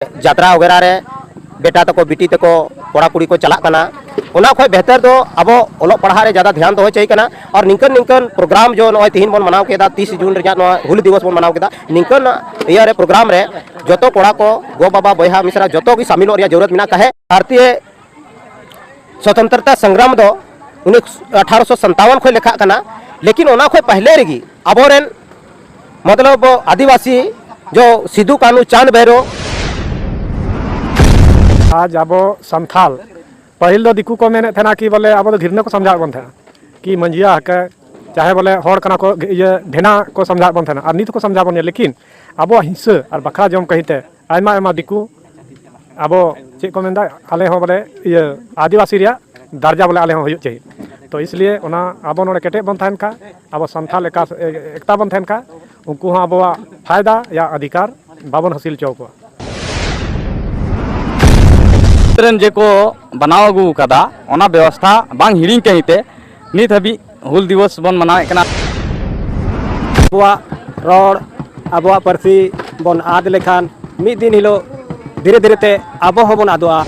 यात्रा वगैरह रे बेटा तको बेटी तको कोड़ा कुड़ी को चला कना उना खय बेहतर दो अब ओलो पढ़ा रे ज्यादा ध्यान दो चाहिए कना और निकन निकन प्रोग्राम जो नय तीन बन मनाव केदा 30 जून रे हुल दिवस बन मनाव केदा निकन इया रे प्रोग्राम रे जतो कोड़ा को गो बाबा बयहा मिश्रा जतो की शामिल रिया जरूरत मिना कहे भारतीय स्वतंत्रता संग्राम दो 1857 खय लेखा कना लेकिन ओना खय पहले रेगी अबोरेन मतलब आदिवासी जो सिद्धू कानू चांद भैरो आज अब संथाल पहल दो दिकू को मेने थे कि बोले अब धीरने को समझा बन थे कि मंजिया हक चाहे बोले हर कना को ये ढेना को समझा बन थे और नित को समझा बन लेकिन अब हिंसा और बखरा जम कहीते आयमा आयमा दिकू अब चे को मेंदा आले हो बोले ये आदिवासी रिया दर्जा बोले आले हो हुई चाहिए तो इसलिए उना अब नोड़े केटे बन थान का अब संथाल एकता बन थान का उनको अब फायदा या अधिकार बाबन हासिल चौको जे को बनाव अगू कदा ओना व्यवस्था बांग हिड़िंग कहीते नित हबी हुल दिवस बन मनावे कना अबुआ रोड अबुआ परसी बन आद लेखान मिद दिन हिलो धीरे धीरे ते अब होबन आदोआ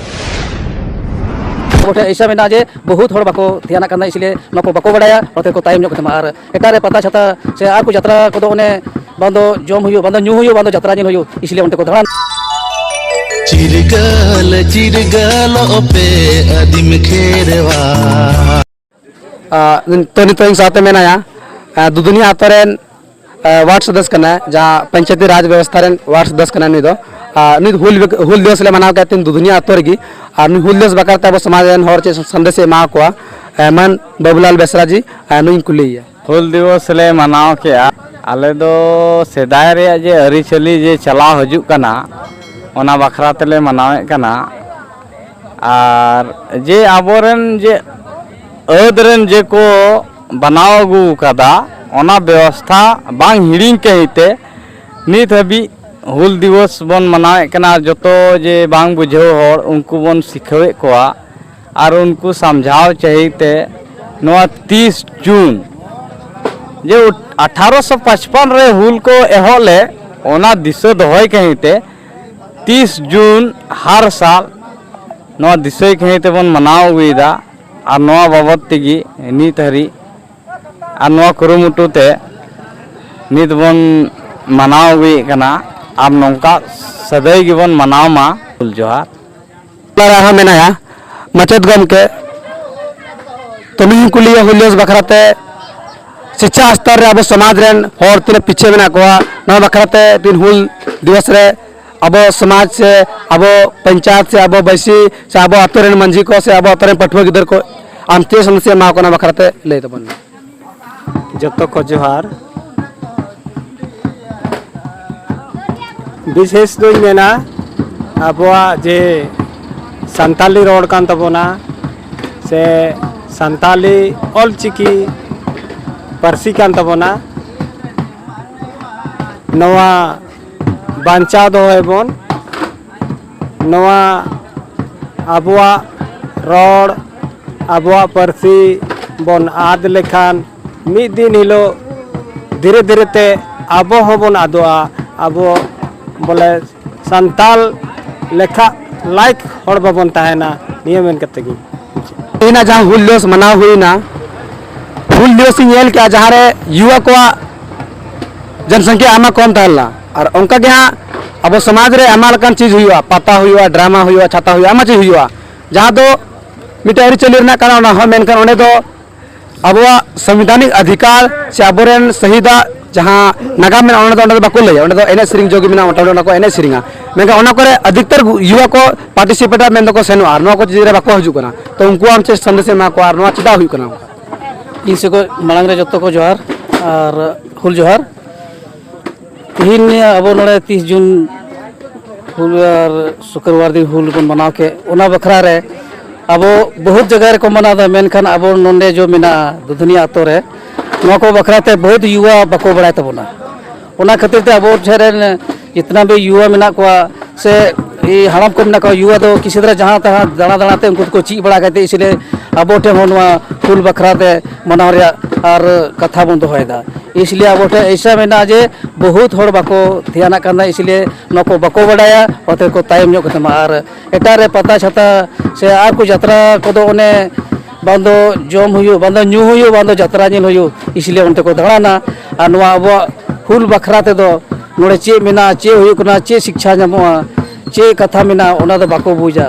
गोटे ऐसा मेना जे बहुत हर बाको ध्यान करना इसलिए नको बाको बड़ाया और को टाइम जो और एटारे पता छता से आ को यात्रा को ओने बंदो जम हुयो बंदो न्यू हुयो बंदो यात्रा जिन हुयो इसलिए उनते को धड़ान चिरगल चिरगल ओपे अदिम खेरवा तो नितों साथे में ना दुनिया आतरेन वार्ड सदस्य करना जहाँ पंचायती राज व्यवस्था रेन वार्ड सदस्य करना नहीं दो नित हुल दिवस ले मनाव कहते हैं दुनिया आतोरगी और हुल दिवस बकरते अब समाज रेन हर चे संदेश मा को मन बाबूलाल बेसरा जी नुई कुली हुल दिवस ले मनाव के आले दो सेदाय रे जे अरिचली जे चलाव हजु कना ओना बखरा तेले मनावे कना और जे आबोरेन जे अदरेन जे को बनाव अगू कदा ओना व्यवस्था बांग हिड़िंग कहीते नित हबी हुल दिवस बन मनावे कना जतो जे बांग बुझो हर उनको बन सिखवे कोआ और उनको समझाव चाहिए नवा 30 जून जे 1855 रे हुल को एहोले ओना दिशा दोहय कहीते 30 जून हर साल नवा दिशा कहीते बन मनाव अगुईदा और नवा बाबद तेगी नित हरी और नवा कुरुमुटुते नित बन मनाव अगुई कना अब नौका सदै गी बन मनाव मा हुल जोहार मेनाया मचद गम के तुम कुलिया हुल दिवस बखराते शिक्षा स्तर रे अब समाज रेन हर तीन पीछे मेना कोआ नवा बखराते तीन हुल दिवस रे अब समाज से अब पंचायत से अब बैसी से अब अतरेन मंझी को से अब अतरेन पठुआ गिदर को आमते समस्या मा को ना बखराते ले तबन जतो को जोहार विशेष दो मेना अबुआ जे संताली रोड कान तबोना से संताली ऑलचिकी परसी कान तबोना नवा बांचा दो हेबन नवा अबुआ रोड अबुआ परसी बन आद लेखान मिद दिन हिलो धीरे धीरे ते अब होबन आदोआ अब बोले संताल लेखा लाइक हर बाबन ताहेना नियम मेन कते गी इना जहां हुल दिवस मनाव हुई ना हुल दिवस नेल के जहां रे युवा को जनसंख्या आमा कम ताहला और उनका के हाँ अब समाज रे आमा लकान चीज हुआ पता हुआ ड्रामा हुआ छाता हुआ आमा चीज हुआ जहाँ दो मिटा अरिचली रना कारण हो मेनकान ओने दो अबवा संवैधानिक अधिकार से अबोरेन शहीदा जहाँ नागाम में ओने दो बाको लय ओने दो एने सिरिंग जोगी मेना ओटा को एने सिरिंगा मेनका ओना करे अधिकतर युवा को पार्टिसिपेट मेन दो को सेनो आर नो को चीज रे बाको हजू कना तो उनको हम चे संदेश मा को आर नो चिदा हुई कना इनसे को मांग रे जत्तो को जोहार और हुल जोहार तीन अब नोड़े 30 जून हुल और शुक्रवार दिन हुल बन मनाव के ओना बखरा रे अब बहुत जगह को मना दा मेनखान अब नोंडे जो मेना दुधनिया अतो रे नो को बखराते बहुत युवा बको बड़ाय तबोना ओना खातिर ते अब ठेरेन जितना भी युवा मेना को से ये हड़ाम को मेना को युवा दो किसी तरह जहां तहां दाना दाना ते उनको ची बड़ा कहते इसलिए अब हुल बखराते मनाव और कथा बन दोहदा इसलिए अब ऐसा मेना जे बहुत हर बाको ध्यान करना इसलिए नको बाको बड़ाया और को तायम और एटारे पता छाता से आर को यात्रा को बांधो जम हुई बांधो न्यू हुई बांधो यात्रा नेल हुई इसलिए उनते को दाड़ाना और अब हुल बखरा ते नोड़े चे मेना चे हुई चे शिक्षा नामोआ चे कथा मेना ओना दो बाको बुझा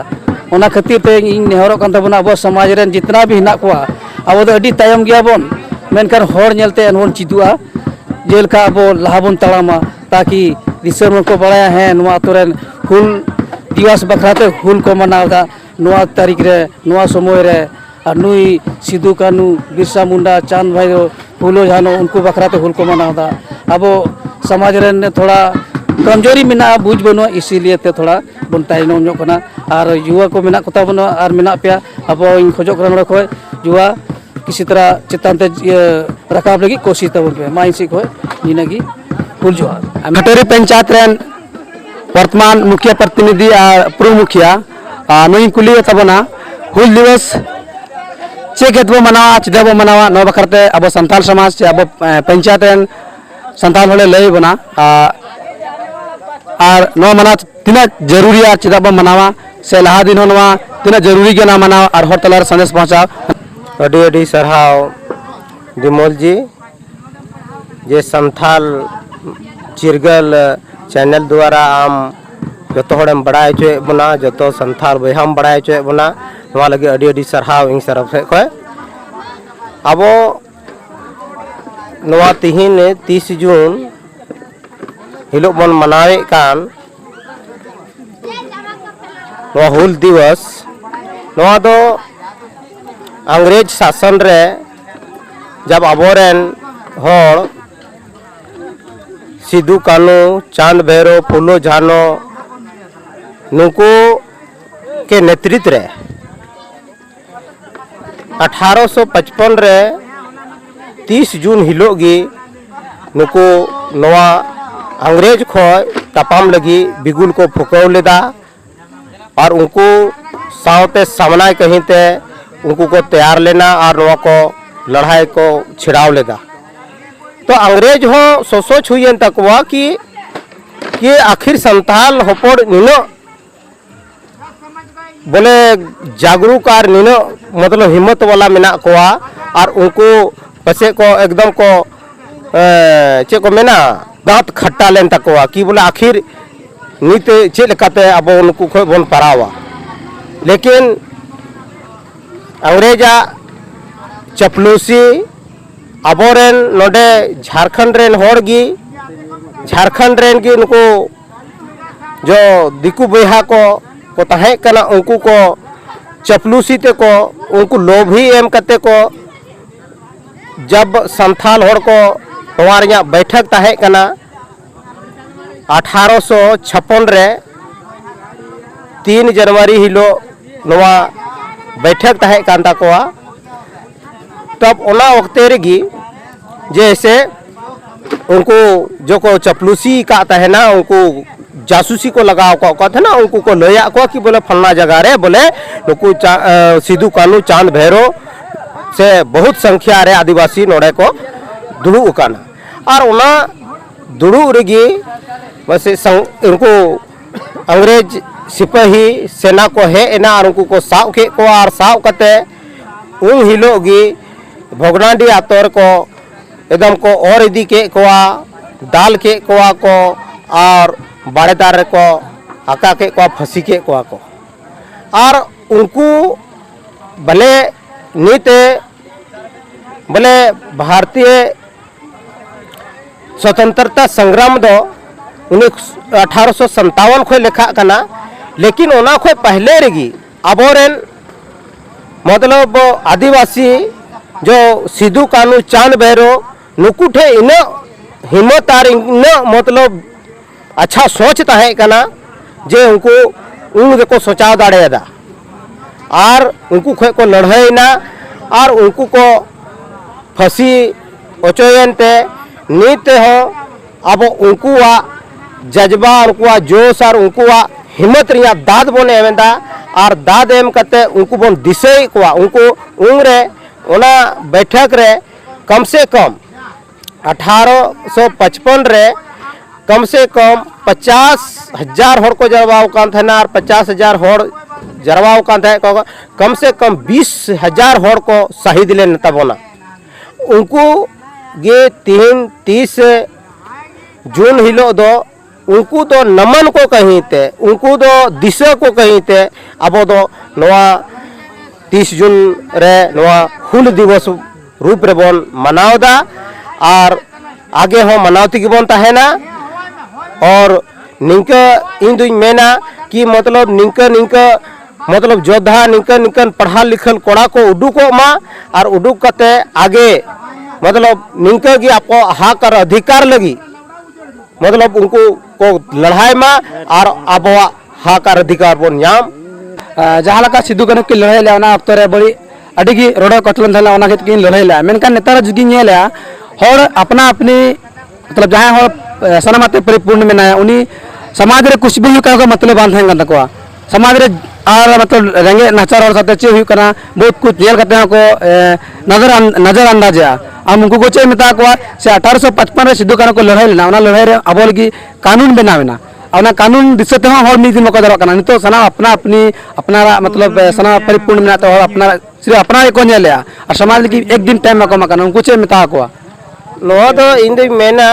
ओना खातिर ते इन नेहरों कान तबना अब समाज रेन जितना भी हिना कोआ अब तो अडी तायम गया बोन मेनकान होर नेलते अनवन चिदुआ जेलका अब लाहाबन तड़ामा ताकि दिसर को बड़ाया है नुआ तोरेन हुल दिवस बखराते हुल को मनावदा नुआ तारीख रे नुआ समय रे और नुई सिदू कानू बिरसा मुंडा चांद भाई फूलो झानो उनको बखराते हुल को मनावदा अब समाज रेन थोड़ा कमजोरी मेना बुझ बनो इसीलिए ते थोड़ा बन तायनोम कना और युवा को मेना कोता बनो और मेना पे अब इन खोजो करन खो युवा किसी तरह चितान ते रकाब लगी कोशिश तबन पे माइसी को जिनगी फुल जोहार घटोरी पंचायत रेन वर्तमान मुखिया प्रतिनिधि और पूर्व मुखिया नई कुली तबना हुल दिवस चे गेतबो मनावा चिदाबो मनावा नो बखरते अब संताल समाज से अब पंचायत रेन संताल होले लई बना और नो मना तीना जरूरी चिदाबो मनावा से लहा दिन होनवा तीना जरूरी के ना मनावा और हर तलार संदेश पहुंचा अडी अडी सरहाव विमल जी जे संथाल चिरगल चैनल द्वारा आम जो हड़म बड़ा चुए बना जो संथाल बहाम बड़ा चुए बना लगे अडी अडी सरहाव इन तरफ से खो अब तिहिन 30 जून हिलो बन मनावे कान हुल दिवस दो अंग्रेज शासन रे जब अबोरेन होड़ सिदू कानू चांद भैरो फूलो झानो नुकु के नेतृत्व रे 1855 रे 30 जून हिलोगी नुकु नवा अंग्रेज खो तपाम लगी बिगुल को फुकाव लेदा और उनको सावते सामना कहीं ते उनको को तैयार लेना और नवा को लड़ाई को छिड़ाव लेदा तो अंग्रेज हो सोच हुई तकवा कि आखिर संताल होपड़ निनो बोले जागरूक और निनो मतलब हिम्मत वाला मेना कोआ और उनको पसे को एकदम को चे को मेना दांत खट्टा लेन तकवा कि बोले आखिर नित चे लेकाते अब उनको खो बन परावा लेकिन अंग्रेजा चपलूसी अबोरेन नोडे झारखंड रेन होड़गी झारखंड रेन की उनको जो दिकू बहा को तहे कना उनको को चपलूसी ते को उनको लोभी एम कते को जब संथाल होड़ को हमारे बैठक तहे कना 1856 रे 3 जनवरी हिलो नवा बैठक तहे कांता कोआ तब ओना वक्ते रेगी जैसे उनको जो को चपलूसी का है ना उनको जासूसी को लगाओ को थे ना उनको को लया को कि बोले फलना जगह रे बोले नुकु सिदू कानू चांद भैरो से बहुत संख्या रे आदिवासी नोड़े को दुड़ू उकाना और ओना दुड़ू रेगी बस उनको अंग्रेज सिपाही सेना को है एना और उनको को साव के को और साव कते उन हिलोगी भोगनाडी आतोर को एकदम को और इदी के कोआ दाल के कोआ को और बाड़ेदार को आका के को फंसी के कोआ को और उनको भले नीते भले भारतीय स्वतंत्रता संग्राम दो 1857 खो लेखा कना लेकिन ओना खो पहले रेगी अबोरेन मतलब आदिवासी जो सिदू कानू चांद भैरो नुकुठे इन हिम्मत और इन मतलब अच्छा सोच तहे कना जे उनको उन को सोचा दाड़ेदा और उनको खो को लड़ाईना और उनको को फंसी ओचोयनते नीते हो अब उनको जज्बा उनको जोश और उनको हिम्मत रिया दाद बोने एवेंदा और दाद एम कते उनको बन दिसई को उनको उंगरे ओना बैठक रे कम से कम 1855 रे कम से कम 50,000 होड़ को जरवाओ कान थे ना और 50,000 होड़ जरवाओ कान थे कम से कम 20,000 होड़ को शहीद ले तबोना उनको ये 30 जून हिलो दो उनको तो नमन को कहीं थे उनको तो दिशा को कहीं थे अब दो नवा 30 जून रे नवा हुल दिवस रूप रे बन मनावदा और आगे हो मनावती की बन तहना और निंका इन दुई मेना कि मतलब निंका मतलब योद्धा निंकन पढ़ा लिखल कोड़ा को उडुको मा और उडुक कते आगे मतलब निंका की आपको हक और अधिकार लगी मतलब उनको को लड़ाई मा और अब हक और अधिकार बन नाम जहाँ लगा सिद्धू कान्हू की लड़ाई ले ऑक्ट रे बड़ी अड़ी की रोड कचलन था ओना की लड़ाई ले मेनकान नेतार जुगी नेला हर अपना अपनी मतलब जहाँ हर सनामते परिपूर्ण में उनी समाज रे कुछ भी का मतलब बांध हैं तक समाज रे और मतलब रेंगे नाचार और साथे चे हुई करना बहुत कुछ नेल करते हैं को नजर अंदाजा हम उनको को चे मिता को से 1855 रे सिद्धू कान्हू को लड़ाई लेना ओना लड़ाई रे अब लगी कानून बनावेना और कानून दिशते हूँ हर मिद दिन मौका दरक नित सना अपना अपनी अपना मतलब सना परिपूर्ण में तो अपना सिर्फ अपना को नेले और समाज की एक दिन टाइम में कम उनको चे मिता को तो इन मेना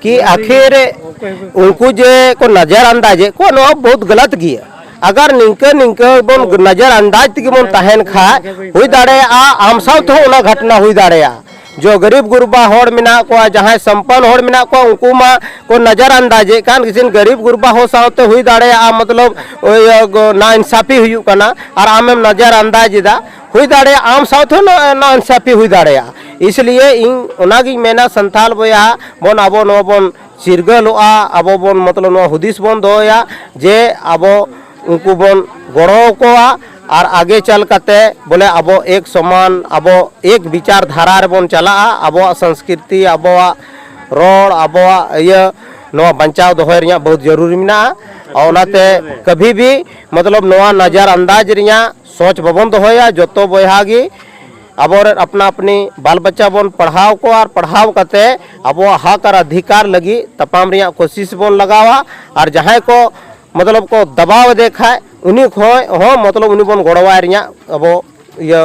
कि आखिर उनको जे को नजर अंदाजे को बहुत गलत गया अगर निंक बन नजर अंदाज तक बन तहन खा हुई दाड़े आम साथ हो घटना हुई दाड़े जो गरीब गुरबा होड़ मिना को जहाँ संपन्न होड़ मिना को उनको मा को नजर अंदाजे कान किसी गरीब गुरबा हो साथ हुई दाड़े मतलब ना इंसाफी हुई करना और आम नजर अंदाजा हुई दाड़े आम साथ ना इंसाफी हुई दाड़े इसलिए इन उनागी मेना संथाल बोया बन अब नो बन चिरगलोआ अब बन मतलब नो हुदिस बन दोया जे अब उनको बन गड़ो को और आगे चल करते बोले अब एक समान अब एक विचारधारा रे बन चला अब संस्कृति अब रोड अब ये नवा बचाव दोहे रिया बहुत जरूरी मिना और उनाते कभी भी मतलब नवा नजर अंदाज रिया सोच बबन दोया जोतो बोहागी अब अपना अपनी बाल बच्चा बन पढ़ाव को और पढ़ाव करते अब हक और अधिकार लगी तमाम रिया कोशिश बन लगावा और जहाँ को मतलब को दबाव देखा उन्हीं खो हो मतलब उन्हीं बन गड़वा अब ये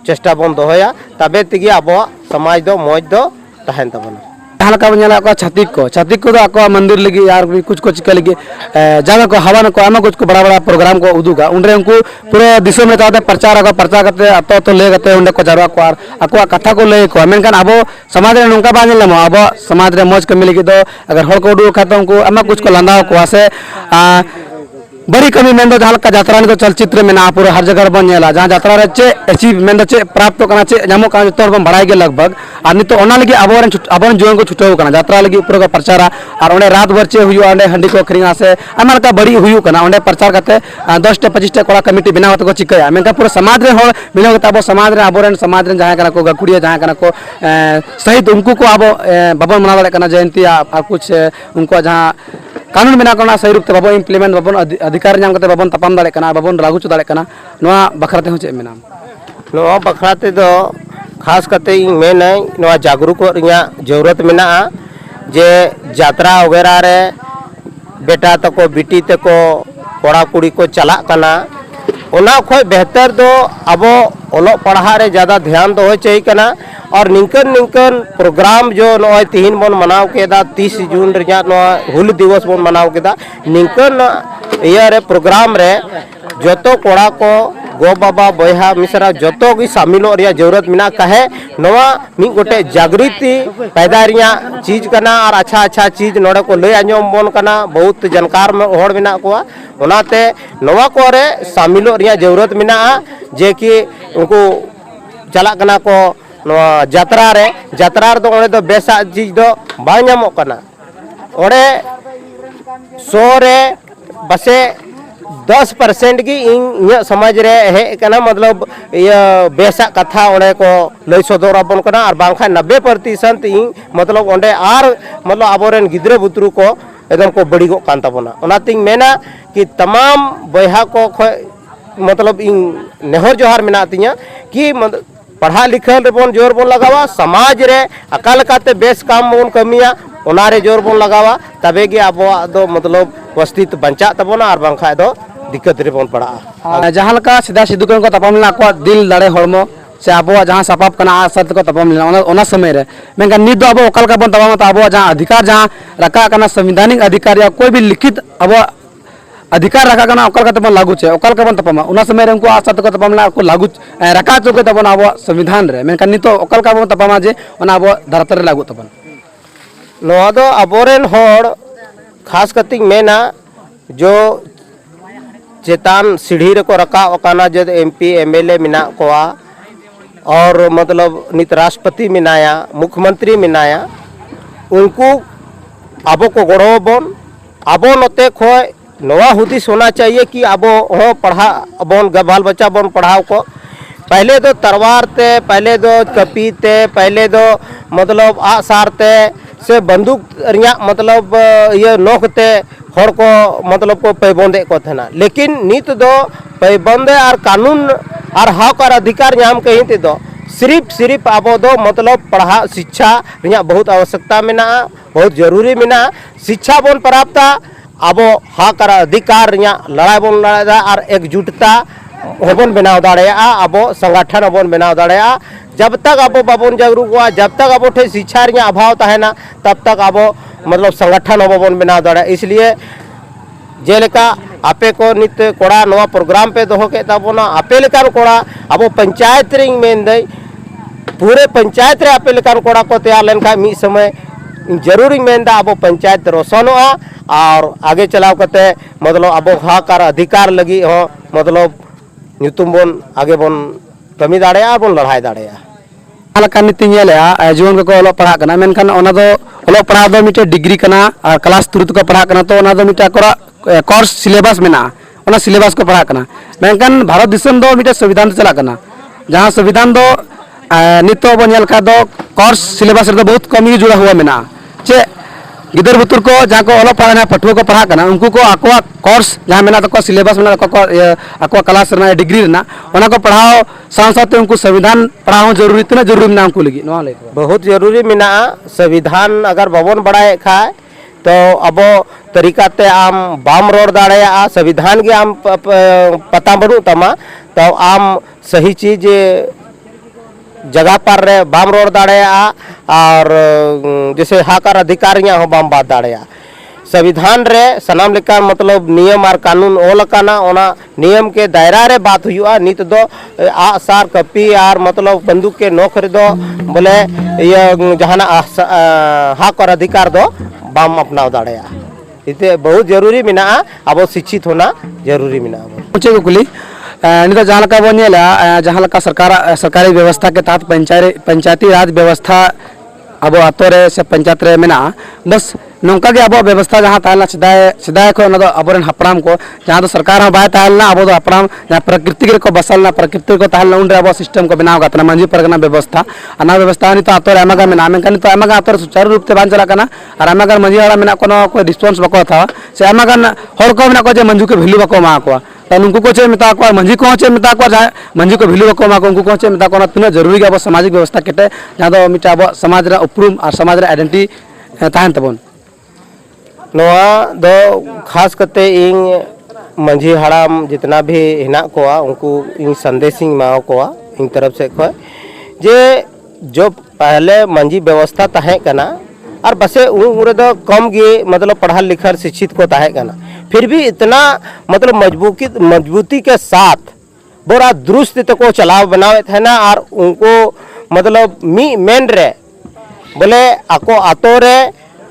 चेष्टा बन दोया तबे तक अब समाज दो मौज दो तहन तबन जहाँ छातिक को मंदिर लगी यार कुछ को चिका लगी जगह को हवा को आमा कुछ को बड़ा बड़ा प्रोग्राम को उदुगा उनरे उनको पूरे दिशा में ताते प्रचार करते अतो तो ले करते उनके को जारवा को और आको कथा को ले को मेनकान अब समाज रे नोंका बांध लेमो अब समाज रे मौज कमी लगी दो अगर हर को उडु खाता उनको आमा कुछ को लंदाव को से बड़ी कमी मेन दो जहाँ यात्रा को चलचित्र में ना पूरा हर जगह बन नेला जहाँ यात्रा रे चे अचीव मेन दो चे प्राप्त करना चे नामो का तो बन बढ़ाई के लगभग और नितो ओना लगी अबरन जीवन को छुटाव करना यात्रा लगी पूरा का प्रचार और ओंडे रात भर चे हुई ओंडे हंडी को खरीना से आमा का बड़ी हुई करना ओंडे प्रचार करते 10 टे 25 टे कोड़ा कमिटी बनाव तो को चिकया मेनका पूरा समाज रे हो मिलाव अब समाज रे अबरन समाज रे जहाँ को गकुड़िया जहाँ को सहित उनको को अब बबन मना दाड़े करना जयंती और कुछ उनको जहाँ कानून बना करना सही रूप से बाबन इम्प्लीमेंट बाबन अधिकार नाम करते बाबन तपम दाड़े करना बाबन लागू चो दाड़े करना नवा बखराते हो चे मेना नवा बखराते दो खास करते इन मेन नवा जागरूक रिया जरूरत मेना जे यात्रा वगैरह रे बेटा तको बेटी तको कोड़ा कुड़ी को चला करना ओना खोय बेहतर दो अब ओलो पढ़ा रे ज़्यादा ध्यान दो चाहिए करना और निंकन प्रोग्राम जो नॉय तीन बन मनाव केदा 30 जून रे हुल दिवस बन मनाव केदा निंकन ये रे प्रोग्राम रे जोतो कोड़ा को गो बाबा बहा मिसरा जोतो की शामिल जरूरत मिना कहे नवा मी गोटे जागृति पैदा रिया चीज करना और अच्छा चीज नोड़े को ले आजम बन करना बहुत जानकार में होड़ मिना को ओनाते नवा को रे शामिल रिया जरूरत मिना जे कि उनको चला करना को यात्रा रे दो ओड़े दो बेसा चीज दो बाम करना ओड़े 100 रे बसे 10% की इन समाज रे हे कना मतलब ये बेसा कथा ओड़े को लई सदर अपन कना और बांखा 90% इन मतलब ओंडे आर मतलब आबोरेन गिद्रे बुतरू को एकदम को बड़ी को कांता बना ओनातिंग मेना कि तमाम बहा को मतलब इन नेहर जोहार मेना तिया कि पढ़ा लिखल रेबन जोर बोन लगावा समाज रे अकाल काते बेस काम बोन कमिया ओनारे जोर बोन लगावा तबे गे आबोआ दो मतलब अस्तित्व बंचा तबोना और बांखा दो दिक्कत रे बोन पड़ा जहाँ लका सीधा सिद्धू को तपम लेना को दिल दाड़े हड़मो से आबो जहाँ सपाप कना आसत को तपम लेना ओना समय रे मेनका नित दो आबो ओकल का बन तपम तो आबो जहाँ अधिकार जहाँ रखा कना संवैधानिक अधिकार या कोई भी लिखित आबो अधिकार रखा कना ओकल का तपम लागू छे ओकल का बन तपम ओना समय रे उनको आसत को तपम ला को लागू रखा चोके तपन आबो संविधान रे मेनका नित ओकल का बन तपम जे ओना आबो धरतर रे लागू तपन नोआ दो अबोरेन होड़ खास कतिक मेना जो चेतान सीढ़ी रे को रखा ओकाना जद एमपी एमएलए मिना कोआ और मतलब नित राष्ट्रपति मिनाया मुख्यमंत्री मिनाया उनको आबो को गड़ो बोन आबो नते खोय नवा हुदिस होना चाहिए कि आबो हो पढ़ा बोन बाल बच्चा बोन पढ़ाओ को पहले दो तरवार ते पहले दो कपी ते पहले दो मतलब आसार ते से बंदूक रिया मतलब ये नोक ते हर को मतलब को पैबंदे को थना लेकिन नित दो पैबंदे और कानून और हक और अधिकार नाम कहीं ते दो सिर्फ आबो दो मतलब पढ़ा शिक्षा रिया बहुत आवश्यकता मेना बहुत जरूरी मेना शिक्षा बोन प्राप्त आबो हक और अधिकार रिया लड़ाई बोन लड़ा और एकजुटता होबन बनाव दाड़ेया आबो संगठन होबन बनाव दाड़ेया जब तक आबो बाबन जागरूक हुआ जब तक आबो ठे शिक्षा रिया अभाव तहना तब तक आबो मतलब संगठन होबन बनाव दाड़ेया इसलिए जेलेका आपे को नित कोड़ा नवा प्रोग्राम पे दोहो के ताबोना आपे लेकान कोड़ा आबो पंचायत रिंग मेन दई पूरे पंचायत रे आपे लेकान कोड़ा को तैयार लेनका मी समय जरूरी मेनदा आबो पंचायत रोशनोआ और आगे चलाव कते मतलब आबो हक और अधिकार लगी हो मतलब ᱧᱩᱛᱩᱢ ᱵᱚᱱ ᱟᱜᱮ ᱵᱚᱱ ᱠᱟᱹᱢᱤ ᱫᱟᱲᱮᱭᱟᱜᱼᱟ ᱵᱚᱱ ᱞᱟᱲᱦᱟᱭ ᱫᱟᱲᱮᱭᱟᱜᱼᱟ ᱟᱞᱠᱟ ᱱᱤᱛᱤ ᱧᱮᱞᱮᱟ ᱡᱩᱣᱟᱹᱱ ᱠᱚ ᱚᱞᱚᱜ ᱯᱟᱲᱦᱟᱜ ᱠᱟᱱᱟ ᱢᱮᱱᱠᱷᱟᱱ ᱚᱱᱟ ᱫᱚ ᱚᱞᱚᱜ ᱯᱟᱲᱦᱟᱜ ᱫᱚ ᱢᱤᱫᱴᱮᱱ ᱰᱤᱜᱽᱨᱤ ᱠᱟᱱᱟ ᱟᱨ ᱠᱞᱟᱥ 3 ᱛᱮᱠᱚ ᱯᱟᱲᱦᱟᱜ ᱠᱟᱱᱟ ᱛᱚ ᱚᱱᱟ ᱫᱚ ᱢᱤᱫᱴᱮᱱ ᱟᱠᱚᱣᱟᱜ ᱠᱳᱨᱥ ᱥᱤᱞᱮᱵᱟᱥ ᱢᱮᱱᱟᱜᱼᱟ ᱚᱱᱟ ᱥᱤᱞᱮᱵᱟᱥ ᱠᱚ ᱯᱟᱲᱦᱟᱜ ᱠᱟᱱᱟ ᱢᱮᱱᱠᱷᱟᱱ ᱵᱷᱟᱨᱚᱛ ᱫᱤᱥᱚᱢ ᱫᱚ ᱢᱤᱫᱴᱮᱱ ᱥᱚᱝᱵᱤᱫᱷᱟᱱ ᱛᱮ ᱪᱟᱞᱟᱜ ᱠᱟᱱᱟ ᱡᱟᱦᱟᱸ ᱥᱚᱝᱵᱤᱫᱷᱟन ᱫᱚ ᱱᱤᱛᱚᱜ ᱵᱚᱱ ᱧᱮᱞ ᱠᱷᱟᱱ ᱫᱚ ᱠᱳᱨᱥ ᱥᱤᱞᱮᱵᱟस ᱨᱮᱫᱚ बहुत कम ही जुड़ा हुआ मेना चे गिदर बुतुर को जहाँ को ऑलो पढ़ा पठुआ को पढ़ा करना उनको को आकवा कोर्स जहाँ मेना तक सिलेबस मेना को आकवा क्लास रना डिग्री रना ओना को पढ़ाओ साथ साथ उनको संविधान पढ़ाओ जरूरी तना जरूरी मेना उनको लगी नवा ले बहुत जरूरी मेना संविधान अगर बाबन बढ़ाए खाए तो अब तरीका ते आम बाम रोड दाड़े संविधान के आम पता बनू तमा तो आम सही चीज जगह पर रे बाम रोड दाड़ेया और जैसे हाकर अधिकारियां हो बाम बात दाड़ेया संविधान रे सनाम लेका मतलब नियम और कानून ओलकाना ओना नियम के दायरा रे बात हुआ नित दो आसार कपी और मतलब बंदूक के नोक रे दो बोले ये जहाना हक और अधिकार दो बाम अपनाव दाड़ेया इते बहुत जरूरी मिना अब शिक्षित होना जरूरी मिना पूछे कुली नित जहाँ का बन जहाँ का सरकारी व्यवस्था के तहत पंचायती राज व्यवस्था अब आतो रे से पंचायत रे मेना बस नौका के अब व्यवस्था जहाँ तहलना सिदाय को अबरन हपराम को जहाँ तो सरकार हो बाय तहलना अब तो हपराम जहाँ प्रकृति को बसलना प्रकृति को तहलना उन अब सिस्टम को बनाव गतना मंजी परगना व्यवस्था अना व्यवस्था नहीं तो आतो रे आमागा मेना मेनखान तो आमागा आतो रे सुचारू रूप से बान चला कना और आमागा मंजी वाला मेना कोनो कोई रिस्पांस बको था से आमागा हर को मेना को जे मंजू के वैल्यू बको मा को तो उनको को चे मिता को मंजी को चे मिता को जहाँ मंजी को वैल्यू बको मा को उनको को चे मिता को तीन जरूरी के अब सामाजिक व्यवस्था केटे जहाँ तो मिटा अब समाज रे उपरूम और समाज रे आइडेंटिटी ताहन तबन नोआ दो खास करते इन मंझी हड़ाम जितना भी हिना कोआ उनको इन संदेशिंग माओ कोआ इन तरफ से को जे जो पहले मंझी व्यवस्था तहे कना और बसे उरे दो कम गे मतलब पढ़ा लिखा शिक्षित को तहे कना फिर भी इतना मतलब मजबूती के साथ बड़ा दुरुस्त को चलाव बनावे थे ना और उनको मतलब मी मेन रे बोले आको आतो रे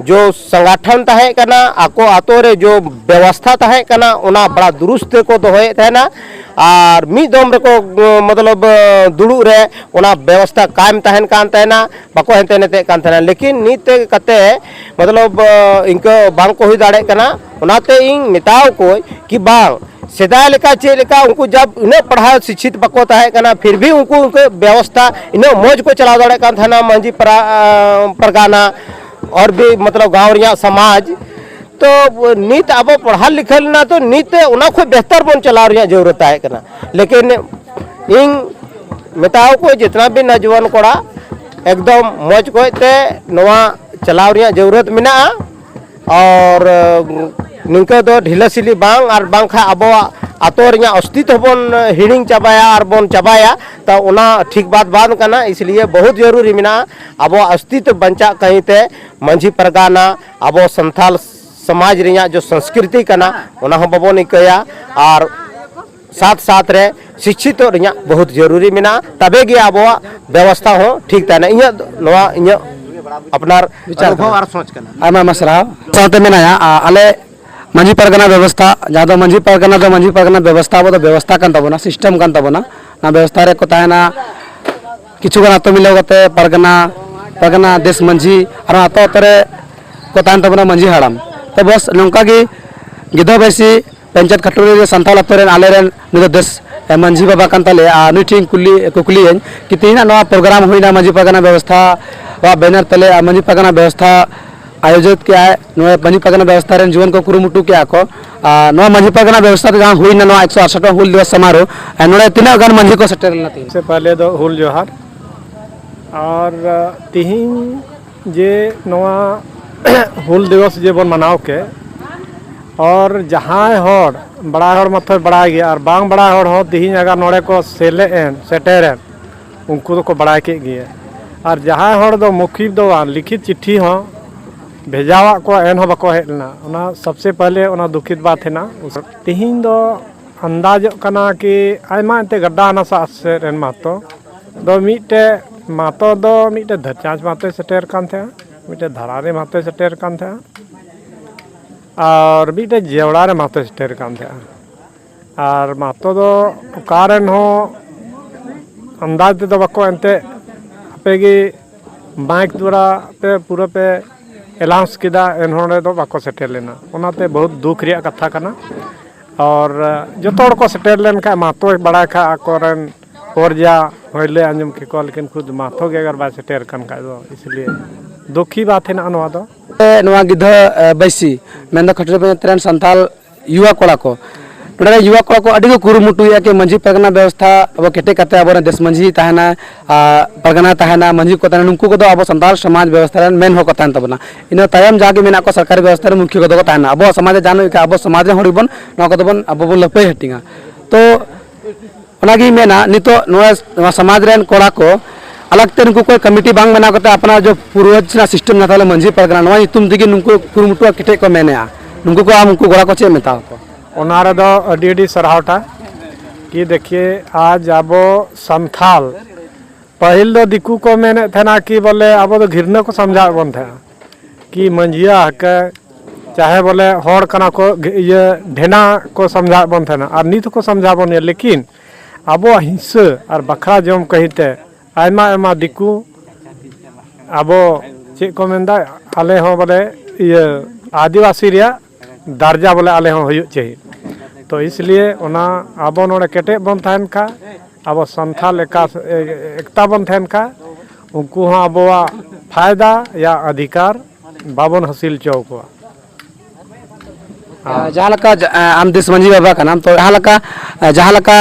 जो संगठन तहे कना आको आतो रे जो व्यवस्था तहे कना उना बड़ा दुरुस्त को दोहे थे ना और मी दम रे को मतलब दुड़ू रे उना व्यवस्था कायम तहन कान तहना बाको हेते नेते कान तहना लेकिन नीते कते मतलब इनको बांग को हुई दाड़े कना उनाते इन मिताव को कि बांग सेदाय लेका चे लेका उनको जब इन्हें पढ़ा शिक्षित बको तहे कना फिर भी उनको व्यवस्था इन्हें मौज को चला दाड़े कान तहना मंजी परगाना और भी मतलब गाँव रिया समाज नित अब पढ़ा लिखा ना तो नित उना खो बेहतर बन चलाव रिया जरूरत है कना लेकिन इन मेताओ को जितना भी नौजवान कोड़ा एकदम मौज को ते नवा चलाव रिया जरूरत मेना और निंका दो ढिलासिली बांग और बांग खा अब आतो रिया अस्तित्व बन हिड़िंग चाबाया और बन चाबाया तो उना ठीक बात कना इसलिए बहुत जरूरी मेना अब अस्तित्व बंचा कहीं ते मंझी परगाना अब संथाल समाज रिया जो संस्कृति कना उना हम बाबो निकया और साथ साथ रे शिक्षित रिया बहुत जरूरी मेना तबे गे अब व्यवस्था हो ठीक ताना इया नवा इया अपनार विचार और सोच कना आमा मसरा साथे मेनाया आले मंझी परगना व्यवस्था जहाँ दो मंझी परगना व्यवस्था वो व्यवस्था कान तबना सिस्टम कान तबना ना व्यवस्था रे को ताना किछु गना तो मिलो गते परगना देश मंझी और आतो तरे को तान तबना मंझी हाड़ाम तो बस नौका की गिदो बेसी पंचायत खटोरी रे संथाल अतरेन आलेरेन निदो देश मंझी बाबा कान तले नुठिंग कुकली कि तीना नवा प्रोग्राम हुईना मंझी परगना व्यवस्था वा बैनर तले मंझी परगना व्यवस्था आयोजित किया है नवा मंझी परगना व्यवस्था रे जीवन को कुरुमुटु किया को नवा मंझी परगना व्यवस्था जहाँ हुई ना 168 हुल दिवस समारोह नोड़े तीना गन मंझी को सेटेल ना सबसे पहले तो हुल जोहार और तिहिन जे नवा हुल दिवस जे बन मनाव के और जहाँ होड़ बड़ा होड़ मत बड़ा गया और बांग बड़ा होड़ हो तिहिन अगर नोड़े को सेटेर उनको तो को बड़ा के गए और जहाँ होड़ दो मुखी दो लिखित चिट्ठी हो भेजावा को एन हो बको हेलना सबसे पहले उना दुखित बात है ना तिहिन दो अंदाज कना कि आयमा एंते गड्ढा नसा से रेन मातो दो मीटे मातो दो मीटे धरचांच मातो सेटेर कान थे मीटे धरारे मातो सेटेर कान थे और मीटे जेवड़ा रे मातो सेटेर कान थे और मातो दो कारण हो अंदाज दे दो बको एंते अपेगी बाइक द्वारा पे पूरा पे एलाउंस किदा एनहोड़े दो बाको सेटेर लेना उनाते बहुत दुख रिया कथा कना और जोतोड़ को सेटेर लेन का मातो बड़ा खा आकोरन पोरजा होइले अंजम के को लेकिन खुद माथो के अगर बा सेटेर कन का दो इसलिए दुखी बात है ना नवा दो नवा गिध बैसी मेंदा खटरे पे ट्रेन संथाल युवा कोड़ा को नोड़े युवा कोड़ा को अडी को कुरुमुटु या के मंझी परगना व्यवस्था अब केटे कते अब देश मंझी ताहना परगना ताहना मंझी को ताहना नुकु को दो अब संथाल समाज व्यवस्था मेन हो को ताहन तबना इन तायम जाके मेना को सरकारी व्यवस्था रे मुख्य को दो ताहना अब समाज जानो के अब समाज रे हरिबन न को दबन अब बन लपे हटिंगा तो ओनागी मेना नितो नोआ समाज रेन कोड़ा को अलग ते नुकु कोई कमिटी बांग बना करते अपना जो पूर्वज ना सिस्टम ना थाले मंझी परगना नोआ तुम दिगे नुकु कुरुमुटु केटे को मेनेया नुकु को उनको गोड़ा को चे मेता को ओनारे दो अडी सराहटा कि देखिए आज अब संथाल पहल दो दिकू को मेने थे कि बोले अब तो घिरने को समझा बन थे कि मंझिया के चाहे बोले होड़ कना को ये ढेना को समझा बन थे ना और नीत को समझा बन लेकिन अब हिंसा और बखरा जम कहते आयमा आयमा दिकू अब चे को मेंदा आले हो बोले ये आदिवासी रिया दर्जा बोले आले हो चाहिए तो इसलिए उना अब नोड़े केटे बन थान का अब संथाल एकता बन थान का उनको हाँ अब फायदा या अधिकार बाबन हासिल चौक जहाँ लका आम देश मंझी बाबा का नाम तो जहाँ लका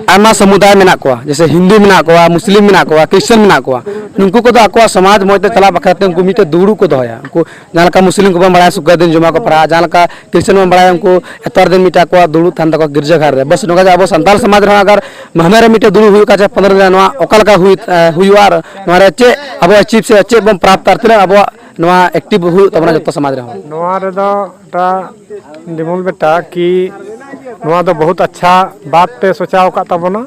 आमा समुदाय में को जैसे हिंदू में को मुस्लिम में को क्रिश्चियन में को उनको को आको समाज मजते चला बखरते उनको मिटे दुड़ू को दोया उनको जहाँ का मुस्लिम को बड़ा सुखा दिन जुमा को पढ़ा जहाँ का क्रिश्चियन में बड़ा उनको एतर दिन मिटा को दुड़ू थान तक गिरजा घर रे बस नोका अब संताल समाज रे अगर महमेरे मिटे दुड़ू हुई का 15 दिन ओकलका हुई और नोरे चे अब चीफ से चे बम प्राप्त करते अब नोआ एक्टिव हुई तबना जतो समाज रे नोआ रे दो टा दिमुल बेटा कि नोआ तो बहुत अच्छा बात पे सोचाव का तबना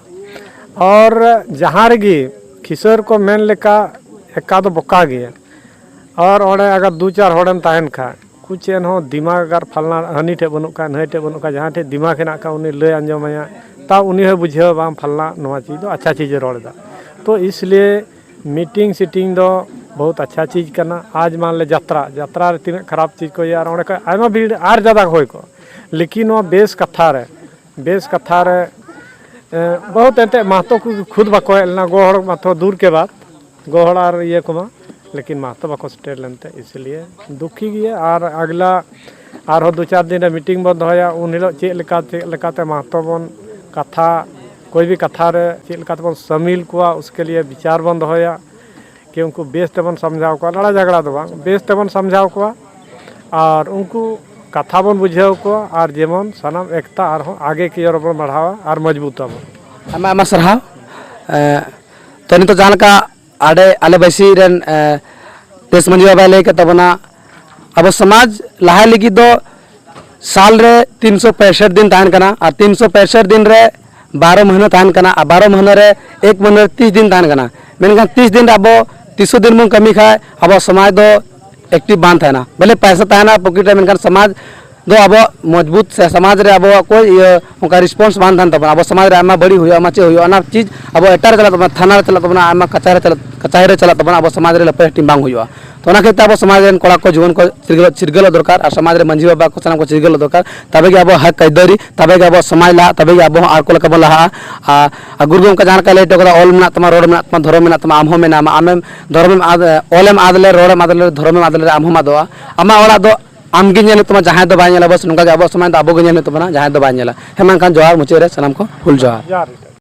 और जहाँ रगी खिसर को मेन लेका एका तो बोका गया और ओड़े अगर 2-4 होड़न ताहन खा कुछ एन हो दिमाग अगर फलना हनी ठे बनुक का नई ठे बनुक का जहाँ ठे दिमाग हेना का उन्हें ले अंजमाया ता उन्हें है बुझे बाम फलना नोआ चीज़ तो अच्छा चीज़ रोड़ा तो इसलिए मीटिंग सीटिंग दो बहुत अच्छा चीज़ करना आज मान ले यात्रा तीन खराब चीज़ को यार ओड़े का आयमा भीड़ आर ज़्यादा होय को लेकिन वो बेस कथा रे बहुत एंते महतो को खुद बको ना गोहड़ माथो दूर के बाद गोहड़ और ये को लेकिन महतो बाको सेटेल लेनते इसलिए दुखी गया। और अगला और 2-4 दिन मीटिंग बन दोया उन हिलो चेक महतो बन कथा कोई भी कथा रे चेक बन शामिल कुआ उसके लिए विचार बन दोया कि उनको बेस तेबन समझाव को लड़ा झगड़ा दो बेस तेबन समझाव को और उनको कथा बन बुझाव को और जेमन सनम एकता और आगे की ओर बन बढ़ावा और मजबूत आमा आमा सरहा तो नितो जहां का आडे आले बैसी रेन देश मंजी बाबा लेके तबना अब समाज लहा लगी दो साल रे 365 दिन तान कना और 365 दिन रे 12 महीना तान कना और 12 महीना रे 1 महीना 30 दिन तान कना मेनखान 30 दिन अब 30 दिन मन कमी खाए अब समाज दो एक्टिव बान थाना भले पैसा ताना पॉकेट रे मेनखान समाज दो अब मजबूत से समाज रे अब कोई उनका रिस्पांस बान थान तब अब समाज रे आमा बड़ी हुई आमा चे हुई अना चीज अब एटार चला तब थाना रे चला तब आमा कचाई रे चला तब अब समाज रे लपे टीम बांग हुई तो ना खेते अब समाज रे कोड़ा को जीवन को चिरगल दरकार और समाज रे मंझी बाबा को सना को चिरगल दरकार तबे के अब हक कैदरी तबे के अब समाज ला तबे के अब आर को लका लहा आ गुरु का जान का ले टोकरा ऑल में तमा रोड में तमा धर्म में तमा आमहो में नाम आमे धर्म में आद ऑलम आदले रोड में आदले धर्म में आदले आमहो मा दोआ आमा ओला दो आमगे नेल तमा जहां दो बाय नेला बस नुका अब समाज दो अब गे नेल तमा जहां दो बाय नेला हेमान खान जोहार मुचे रे सलाम को फुल जोहार।